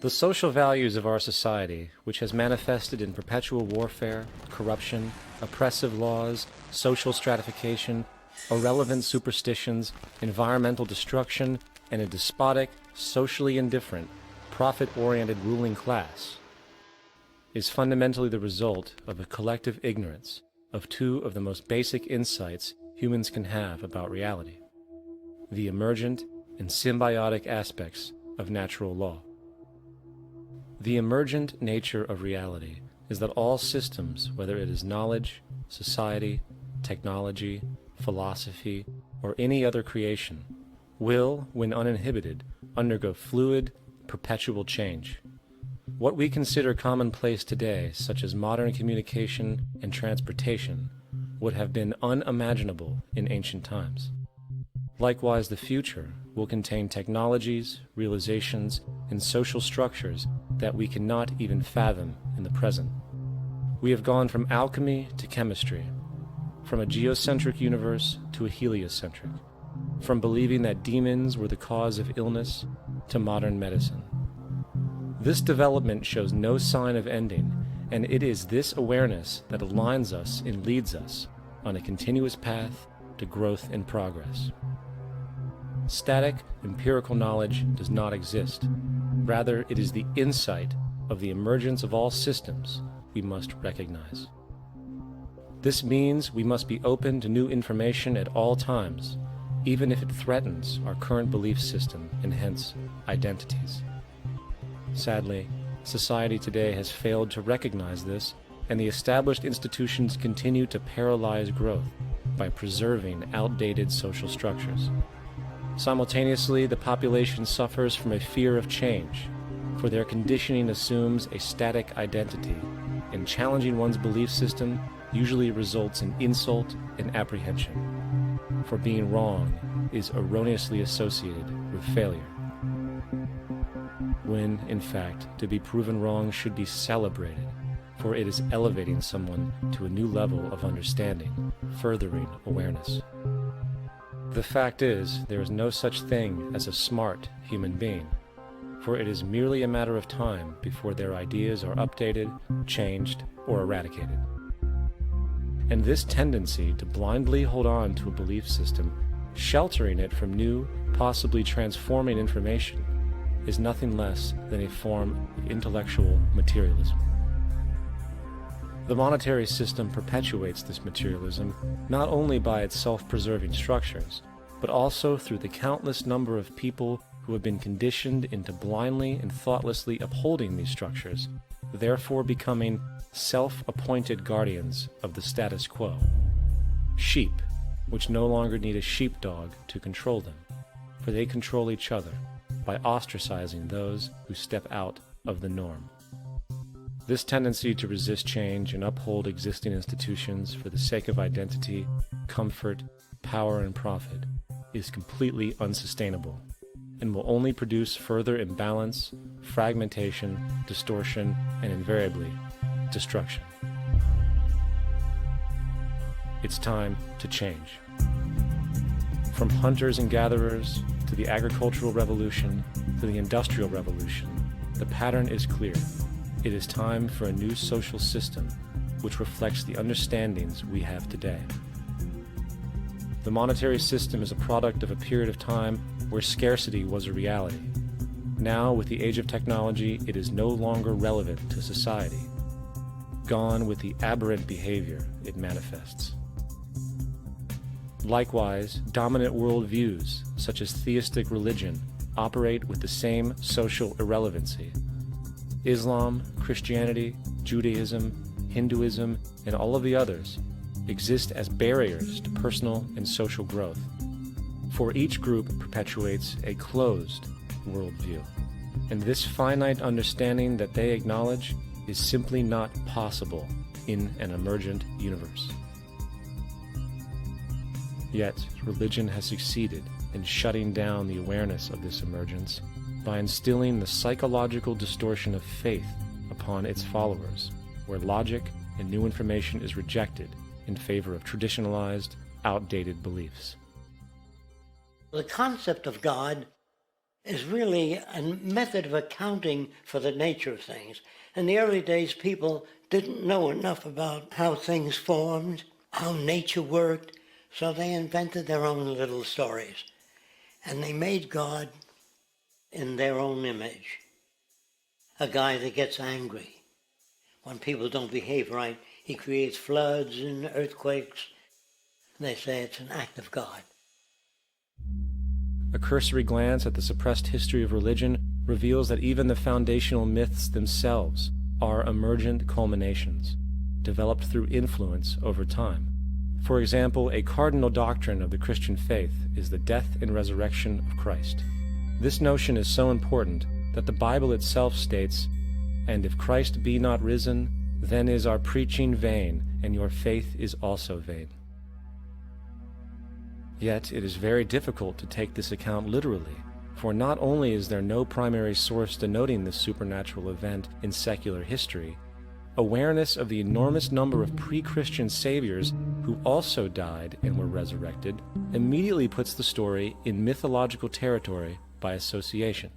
The social values of our society, which has manifested in perpetual warfare, corruption, oppressive laws, social stratification, irrelevant superstitions, environmental destruction, and a despotic, socially indifferent, profit-oriented ruling class, is fundamentally the result of a collective ignorance of two of the most basic insights humans can have about reality: the emergent and symbiotic aspects of natural law. The emergent nature of reality is that all systems, whether it is knowledge, society, technology, philosophy, or any other creation, will, when uninhibited, undergo fluid, perpetual change. What we consider commonplace today, such as modern communication and transportation, would have been unimaginable in ancient times. Likewise, the future will contain technologies, realizations, and social structures that we cannot even fathom in the present. We have gone from alchemy to chemistry, from a geocentric universe to a heliocentric, from believing that demons were the cause of illness to modern medicine. This development shows no sign of ending, and it is this awareness that aligns us and leads us on a continuous path to growth and progress. Static, empirical knowledge does not exist. Rather, it is the insight of the emergence of all systems we must recognize. This means we must be open to new information at all times, even if it threatens our current belief system and hence identities. Sadly, society today has failed to recognize this, and the established institutions continue to paralyze growth by preserving outdated social structures. Simultaneously, the population suffers from a fear of change, for their conditioning assumes a static identity, and challenging one's belief system usually results in insult and apprehension, for being wrong is erroneously associated with failure, when, in fact, to be proven wrong should be celebrated, for it is elevating someone to a new level of understanding, furthering awareness. The fact is, there is no such thing as a smart human being, for it is merely a matter of time before their ideas are updated, changed, or eradicated. And this tendency to blindly hold on to a belief system, sheltering it from new, possibly transforming information, is nothing less than a form of intellectual materialism. The monetary system perpetuates this materialism not only by its self-preserving structures, but also through the countless number of people who have been conditioned into blindly and thoughtlessly upholding these structures, therefore becoming self-appointed guardians of the status quo. Sheep, which no longer need a sheepdog to control them, for they control each other by ostracizing those who step out of the norm. This tendency to resist change and uphold existing institutions for the sake of identity, comfort, power, and profit is completely unsustainable and will only produce further imbalance, fragmentation, distortion, and invariably, destruction. It's time to change. From hunters and gatherers to the agricultural revolution to the industrial revolution, the pattern is clear. It is time for a new social system which reflects the understandings we have today. The monetary system is a product of a period of time where scarcity was a reality. Now, with the age of technology, it is no longer relevant to society. Gone with the aberrant behavior it manifests. Likewise, dominant worldviews, such as theistic religion, operate with the same social irrelevancy. Islam, Christianity, Judaism, Hinduism, and all of the others exist as barriers to personal and social growth, for each group perpetuates a closed worldview, and this finite understanding that they acknowledge is simply not possible in an emergent universe. Yet, religion has succeeded in shutting down the awareness of this emergence by instilling the psychological distortion of faith upon its followers, where logic and new information is rejected in favor of traditionalized, outdated beliefs. The concept of God is really a method of accounting for the nature of things. In the early days, people didn't know enough about how things formed, how nature worked, so they invented their own little stories. And they made God in their own image. A guy that gets angry. When people don't behave right, he creates floods and earthquakes. They say it's an act of God. A cursory glance at the suppressed history of religion reveals that even the foundational myths themselves are emergent culminations, developed through influence over time. For example, a cardinal doctrine of the Christian faith is the death and resurrection of Christ. This notion is so important that the Bible itself states, "And if Christ be not risen, then is our preaching vain, and your faith is also vain." Yet it is very difficult to take this account literally, for not only is there no primary source denoting this supernatural event in secular history, awareness of the enormous number of pre-Christian saviors who also died and were resurrected immediately puts the story in mythological territory by association.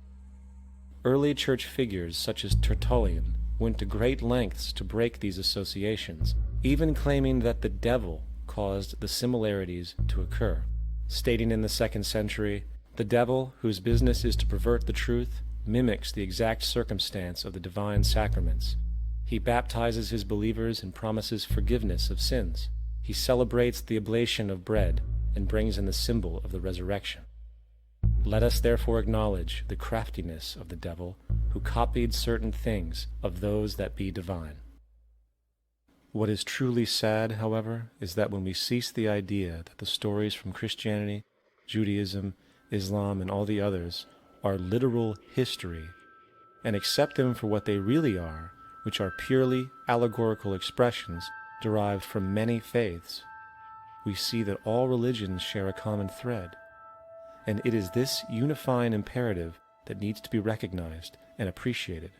Early church figures such as Tertullian went to great lengths to break these associations, even claiming that the devil caused the similarities to occur, stating in the 2nd century, "The devil, whose business is to pervert the truth, mimics the exact circumstance of the divine sacraments. He baptizes his believers and promises forgiveness of sins. He celebrates the oblation of bread and brings in the symbol of the resurrection. Let us therefore acknowledge the craftiness of the devil, who copied certain things of those that be divine." What is truly sad, however, is that when we cease the idea that the stories from Christianity, Judaism, Islam, and all the others are literal history, and accept them for what they really are, which are purely allegorical expressions derived from many faiths, we see that all religions share a common thread, and it is this unifying imperative that needs to be recognized and appreciated.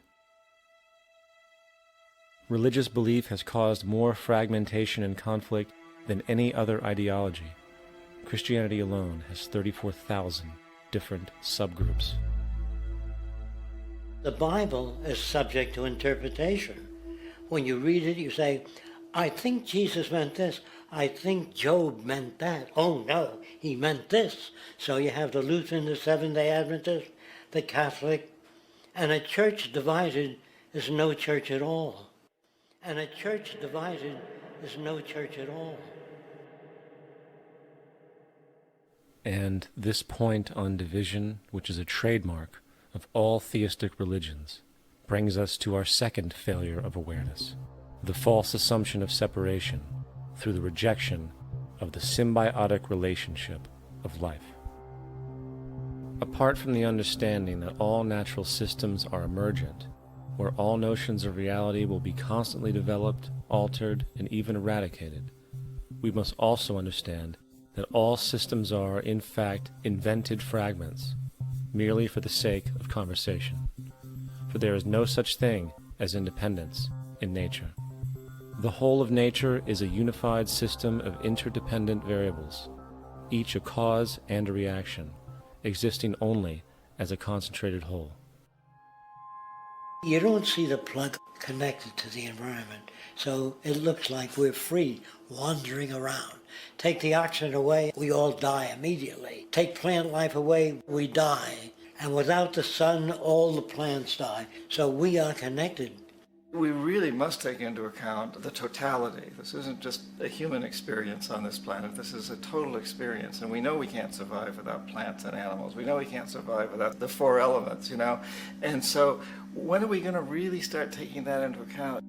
Religious belief has caused more fragmentation and conflict than any other ideology. Christianity alone has 34,000 different subgroups. The Bible is subject to interpretation. When you read it, you say, "I think Jesus meant this. I think Job meant that. Oh no, he meant this." So you have the Lutheran, the Seventh-day Adventist, the Catholic, and a church divided is no church at all. And a church divided is no church at all. And this point on division, which is a trademark of all theistic religions, brings us to our second failure of awareness, the false assumption of separation through the rejection of the symbiotic relationship of life. Apart from the understanding that all natural systems are emergent, where all notions of reality will be constantly developed, altered, and even eradicated, we must also understand that all systems are, in fact, invented fragments, merely for the sake of conversation. For there is no such thing as independence in nature. The whole of nature is a unified system of interdependent variables, each a cause and a reaction, existing only as a concentrated whole. You don't see the plug connected to the environment, so it looks like we're free, wandering around. Take the oxygen away, we all die immediately. Take plant life away, we die. And without the sun, all the plants die. So we are connected. We really must take into account the totality. This isn't just a human experience on this planet. This is a total experience. And we know we can't survive without plants and animals. We know we can't survive without the 4 elements, And so when are we going to really start taking that into account?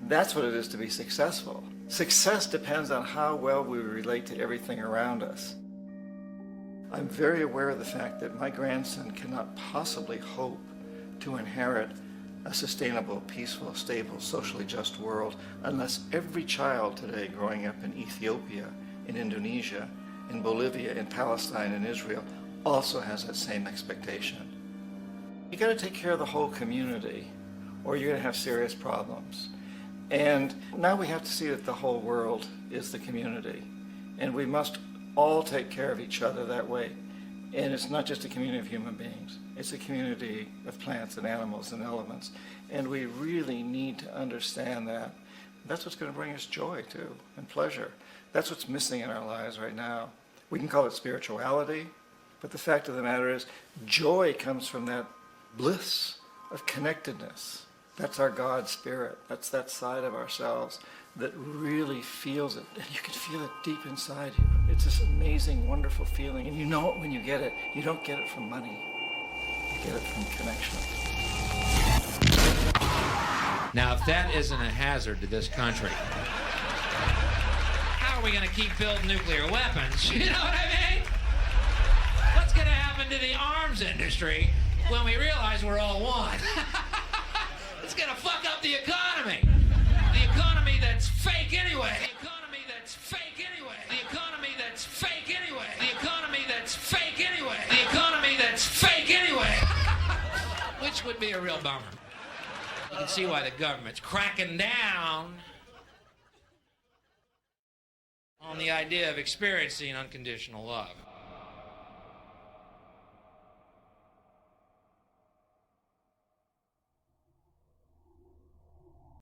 That's what it is to be successful. Success depends on how well we relate to everything around us. I'm very aware of the fact that my grandson cannot possibly hope to inherit a sustainable, peaceful, stable, socially just world unless every child today growing up in Ethiopia, in Indonesia, in Bolivia, in Palestine, in Israel also has that same expectation. You got to take care of the whole community or you're going to have serious problems. And now we have to see that the whole world is the community, and we must all take care of each other that way. And it's not just a community of human beings. It's a community of plants and animals and elements. And we really need to understand that. That's what's going to bring us joy, too, and pleasure. That's what's missing in our lives right now. We can call it spirituality, but the fact of the matter is, joy comes from that bliss of connectedness. That's our God spirit. That's that side of ourselves that really feels it. And you can feel it deep inside you. It's this amazing, wonderful feeling. And you know it when you get it. You don't get it from money. You get it from connection. Now, if that isn't a hazard to this country, how are we going to keep building nuclear weapons? You know what I mean? What's going to happen to the arms industry when we realize we're all one? It's going to fuck up the economy. The economy that's fake anyway. The economy that's fake anyway. The economy that's fake anyway. The economy that's fake anyway. The economy that's fake anyway. Which would be a real bummer. You can see why the government's cracking down on the idea of experiencing unconditional love.